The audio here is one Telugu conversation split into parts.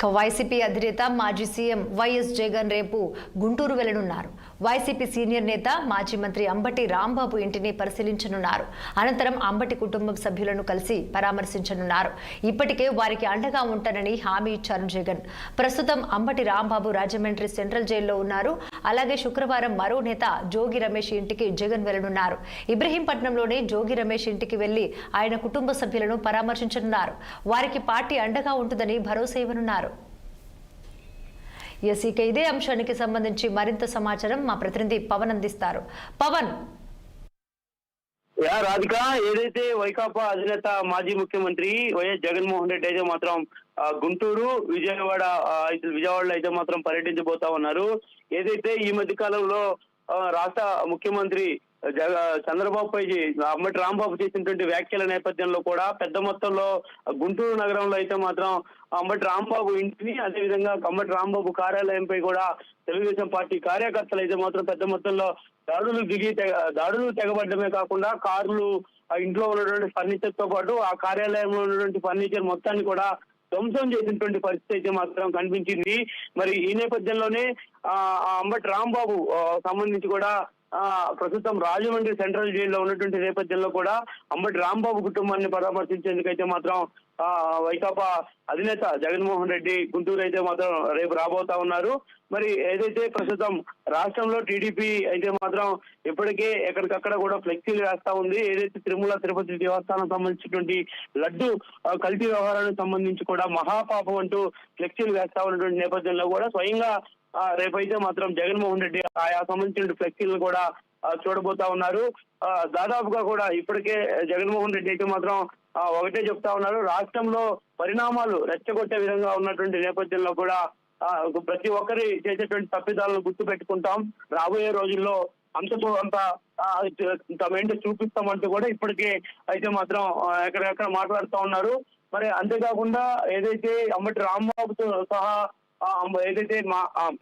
వైసీపీ అధినేత మాజీ సీఎం వైఎస్ జగన్ రేపు గుంటూరు వెళ్లనున్నారు. వైసీపీ సీనియర్ నేత మాజీ మంత్రి అంబటి రాంబాబు ఇంటిని పరిశీలించనున్నారు. అనంతరం అంబటి కుటుంబ సభ్యులను కలిసి పరామర్శించనున్నారు. ఇప్పటికే వారికి అండగా ఉంటానని హామీ ఇచ్చారు జగన్. ప్రస్తుతం అంబటి రాంబాబు రాజమండ్రి సెంట్రల్ జైల్లో ఉన్నారు. అలాగే శుక్రవారం మరో నేత జోగి రమేష్ ఇంటికి జగన్ వెళ్లనున్నారు. ఇబ్రహీంపట్నంలోని జోగి రమేష్ ఇంటికి వెళ్లి ఆయన కుటుంబ సభ్యులను పరామర్శించనున్నారు. వారికి పార్టీ అండగా ఉంటుందని భరోసా ఇవ్వనున్నారు. ఇక ఇదే అంశానికి సంబంధించి మరింత సమాచారం మా ప్రతినిధి పవన్ అందిస్తారు. పవన్. రాధిక, ఏదైతే వైకాపా అధినేత మాజీ ముఖ్యమంత్రి వైఎస్ జగన్మోహన్ రెడ్డి అయితే మాత్రం గుంటూరు విజయవాడలో అయితే మాత్రం పర్యటించబోతా ఉన్నారు. ఏదైతే ఈ మధ్య కాలంలో రాష్ట్ర ముఖ్యమంత్రి చంద్రబాబు పై అంబటి రాంబాబు చేసినటువంటి వ్యాఖ్యల నేపథ్యంలో కూడా పెద్ద మొత్తంలో గుంటూరు నగరంలో అయితే మాత్రం అంబటి రాంబాబు ఇంటిని, అదేవిధంగా అంబటి రాంబాబు కార్యాలయంపై కూడా తెలుగుదేశం పార్టీ కార్యకర్తలు అయితే మాత్రం పెద్ద మొత్తంలో దాడులు తెగబడ్డమే కాకుండా కార్లు, ఇంట్లో ఉన్నటువంటి ఫర్నిచర్ తో పాటు ఆ కార్యాలయంలో ఉన్నటువంటి ఫర్నిచర్ మొత్తాన్ని కూడా ధ్వంసం చేసినటువంటి పరిస్థితి అయితే మాత్రం కనిపించింది. మరి ఈ నేపథ్యంలోనే అంబటి రాంబాబు సంబంధించి కూడా ప్రస్తుతం రాజమండ్రి సెంట్రల్ జైల్లో ఉన్నటువంటి నేపథ్యంలో కూడా అంబటి రాంబాబు కుటుంబాన్ని పరామర్శించేందుకైతే మాత్రం వైకాపా అధినేత జగన్మోహన్ రెడ్డి గుంటూరు అయితే మాత్రం రేపు రాబోతా ఉన్నారు. మరి ఏదైతే ప్రస్తుతం రాష్ట్రంలో టీడీపీ అయితే మాత్రం ఇప్పటికే ఎక్కడికక్కడ కూడా ఫ్లెక్సీలు వేస్తా ఉంది. ఏదైతే తిరుమల తిరుపతి దేవస్థానం సంబంధించినటువంటి లడ్డు కల్తీ వ్యవహారానికి సంబంధించి కూడా మహాపాపం అంటూ ఫ్లెక్సీలు వేస్తా ఉన్నటువంటి నేపథ్యంలో కూడా స్వయంగా రేపైతే మాత్రం జగన్మోహన్ రెడ్డి ఆయా సంబంధించిన ఫ్లెక్సీలను కూడా చూడబోతా ఉన్నారు. దాదాపుగా కూడా ఇప్పటికే జగన్మోహన్ రెడ్డి అయితే మాత్రం ఒకటే చెప్తా ఉన్నారు, రాష్ట్రంలో పరిణామాలు రెచ్చగొట్టే విధంగా ఉన్నటువంటి నేపథ్యంలో కూడా ప్రతి ఒక్కరి చేసేటువంటి తప్పిదాలను గుర్తు పెట్టుకుంటాం, రాబోయే రోజుల్లో అంత ఏంటో చూపిస్తామంటూ కూడా ఇప్పటికే అయితే మాత్రం ఎక్కడెక్కడ మాట్లాడుతూ ఉన్నారు. మరి అంతేకాకుండా ఏదైతే అంబటి రాంబాబుతో సహా ఏదైతే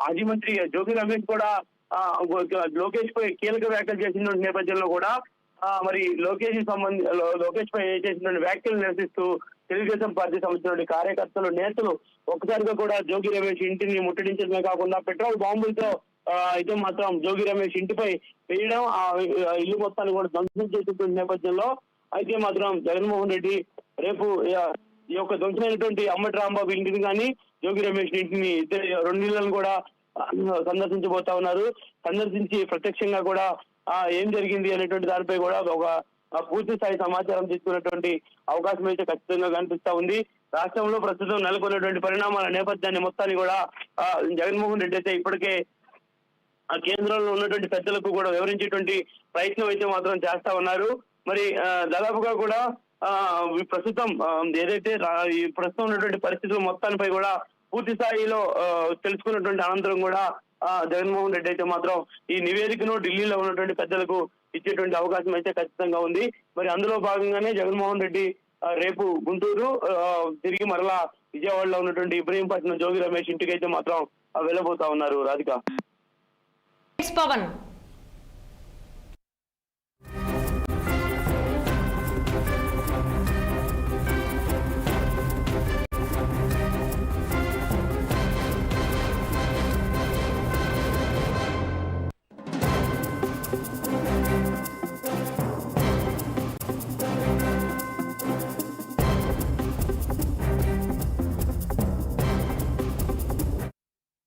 మాజీ మంత్రి జోగి రమేష్ కూడా లోకేష్ పై కీలక వ్యాఖ్యలు చేసిన నేపథ్యంలో కూడా మరి లోకేష్ పై చేసిన వ్యాఖ్యలు నిరసిస్తూ తెలుగుదేశం పార్టీ సంబంధించిన కార్యకర్తలు, నేతలు ఒక్కసారిగా కూడా జోగి రమేష్ ఇంటిని ముట్టడించడమే కాకుండా పెట్రోల్ బాంబులతో అయితే మాత్రం జోగి రమేష్ ఇంటిపై వేయడం, ఆ ఇల్లు మొత్తాన్ని కూడా ధ్వంసం చేసిన నేపథ్యంలో అయితే మాత్రం జగన్మోహన్ రెడ్డి రేపు ఈ యొక్క ధ్వంసమైనటువంటి అంబటి రాంబాబు ఇంటిని కానీ జోగి రమేష్ ఇంటిని రెండు ఇళ్లను కూడా సందర్శించబోతా ఉన్నారు. సందర్శించి ప్రత్యక్షంగా కూడా ఏం జరిగింది అనేటువంటి దానిపై కూడా ఒక పూర్తి స్థాయి సమాచారం తీసుకున్నటువంటి అవకాశం అయితే ఖచ్చితంగా కనిపిస్తా ఉంది. రాష్ట్రంలో ప్రస్తుతం నెలకొన్నటువంటి పరిణామాల నేపథ్యాన్ని మొత్తాన్ని కూడా జగన్మోహన్ రెడ్డి అయితే ఇప్పటికే కేంద్రంలో ఉన్నటువంటి పెద్దలకు కూడా వివరించేటువంటి ప్రయత్నం అయితే మాత్రం చేస్తా ఉన్నారు. మరి దాదాపుగా కూడా ప్రస్తుతం ఏదైతే ఈ ప్రస్తుతం ఉన్నటువంటి పరిస్థితుల మొత్తానిపై కూడా పూర్తి స్థాయిలో తెలుసుకున్నటువంటి అనంతరం కూడా జగన్మోహన్ రెడ్డి అయితే మాత్రం ఈ నివేదికను ఢిల్లీలో ఉన్నటువంటి పెద్దలకు ఇచ్చేటువంటి అవకాశం అయితే ఖచ్చితంగా ఉంది. మరి అందులో భాగంగానే జగన్మోహన్ రెడ్డి రేపు గుంటూరు తిరిగి మరలా విజయవాడలో ఉన్నటువంటి ఇబ్రహీంపట్నం జోగి రమేష్ ఇంటికి అయితే మాత్రం వెళ్ళబోతా ఉన్నారు. రాధిక. పవన్.